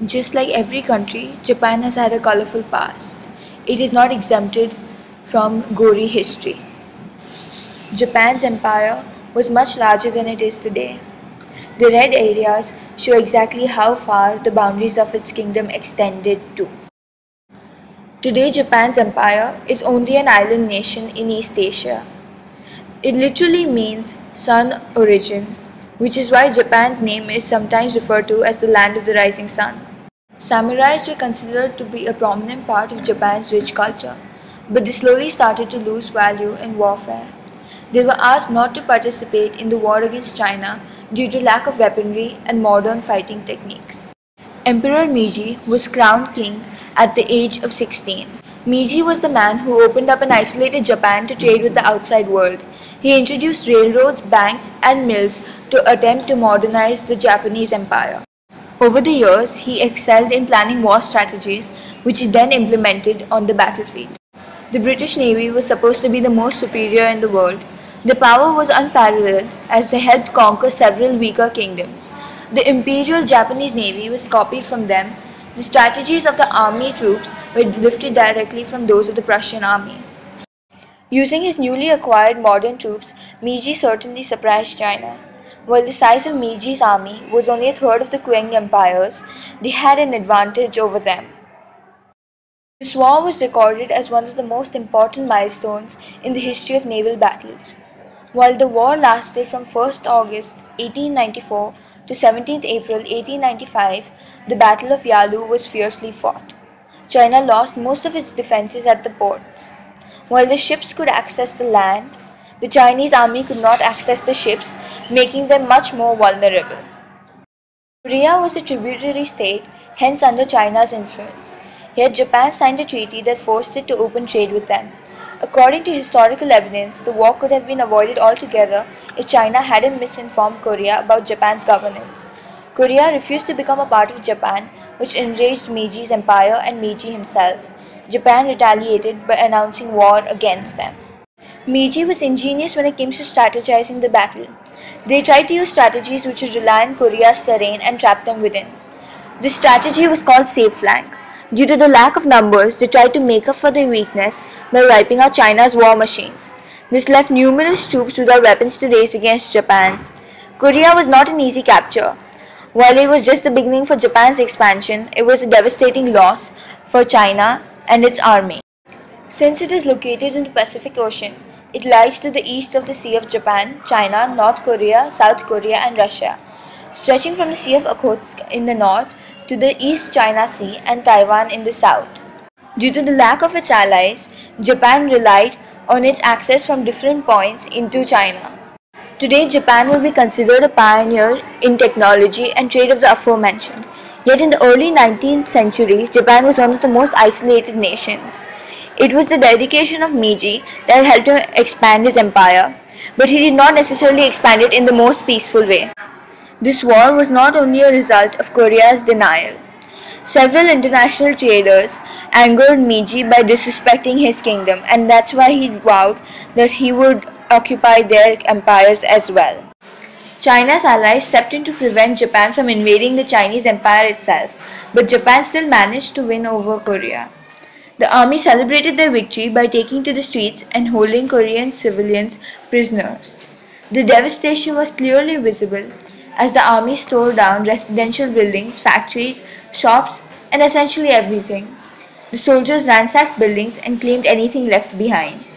Just like every country, Japan has had a colorful past. It is not exempted from gory history. Japan's empire was much larger than it is today. The red areas show exactly how far the boundaries of its kingdom extended to. Today, Japan's empire is only an island nation in East Asia. It literally means sun origin, which is why Japan's name is sometimes referred to as the land of the rising sun. Samurais were considered to be a prominent part of Japan's rich culture, but they slowly started to lose value in warfare. They were asked not to participate in the war against China due to lack of weaponry and modern fighting techniques. Emperor Meiji was crowned king at the age of 16. Meiji was the man who opened up an isolated Japan to trade with the outside world. He introduced railroads, banks, and mills to attempt to modernize the Japanese empire. Over the years, he excelled in planning war strategies, which he then implemented on the battlefield. The British Navy was supposed to be the most superior in the world. The power was unparalleled as they helped conquer several weaker kingdoms. The Imperial Japanese Navy was copied from them. The strategies of the army troops were lifted directly from those of the Prussian army. Using his newly acquired modern troops, Meiji certainly surprised China. While the size of Meiji's army was only a third of the Qing Empire's, they had an advantage over them. This war was recorded as one of the most important milestones in the history of naval battles. While the war lasted from 1st August 1894 to 17th April 1895, the Battle of Yalu was fiercely fought. China lost most of its defenses at the ports. While the ships could access the land, the Chinese army could not access the ships, making them much more vulnerable. Korea was a tributary state, hence under China's influence. Yet Japan signed a treaty that forced it to open trade with them. According to historical evidence, the war could have been avoided altogether if China hadn't misinformed Korea about Japan's governance. Korea refused to become a part of Japan, which enraged Meiji's empire and Meiji himself. Japan retaliated by announcing war against them. Meiji was ingenious when it came to strategizing the battle. They tried to use strategies which would rely on Korea's terrain and trap them within. This strategy was called safe flank. Due to the lack of numbers, they tried to make up for their weakness by wiping out China's war machines. This left numerous troops without weapons to raise against Japan. Korea was not an easy capture. While it was just the beginning for Japan's expansion, it was a devastating loss for China and its army. Since it is located in the Pacific Ocean, it lies to the east of the Sea of Japan, China, North Korea, South Korea, and Russia, stretching from the Sea of Okhotsk in the north to the East China Sea and Taiwan in the south. Due to the lack of its allies, Japan relied on its access from different points into China. Today, Japan will be considered a pioneer in technology and trade of the aforementioned. Yet in the early 19th century, Japan was one of the most isolated nations. It was the dedication of Meiji that helped him expand his empire, but he did not necessarily expand it in the most peaceful way. This war was not only a result of Korea's denial. Several international traders angered Meiji by disrespecting his kingdom, and that's why he vowed that he would occupy their empires as well. China's allies stepped in to prevent Japan from invading the Chinese empire itself, but Japan still managed to win over Korea. The army celebrated their victory by taking to the streets and holding Korean civilians prisoners. The devastation was clearly visible as the army tore down residential buildings, factories, shops, and essentially everything. The soldiers ransacked buildings and claimed anything left behind.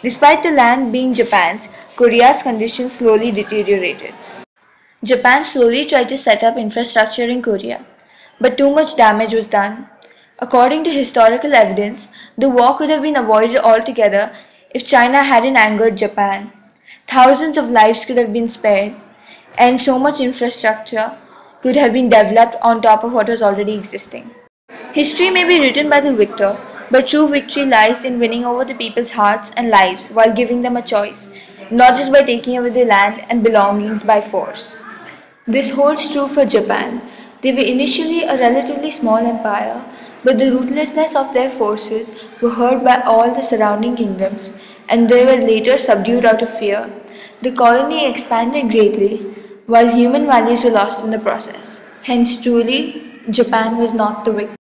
Despite the land being Japan's, Korea's condition slowly deteriorated. Japan slowly tried to set up infrastructure in Korea, but too much damage was done. According to historical evidence, the war could have been avoided altogether if China hadn't angered Japan. Thousands of lives could have been spared, and so much infrastructure could have been developed on top of what was already existing. History may be written by the victor, but true victory lies in winning over the people's hearts and lives while giving them a choice, not just by taking away their land and belongings by force. This holds true for Japan. They were initially a relatively small empire, but the ruthlessness of their forces were heard by all the surrounding kingdoms, and they were later subdued out of fear. The colony expanded greatly, while human values were lost in the process. Hence, truly, Japan was not the victim.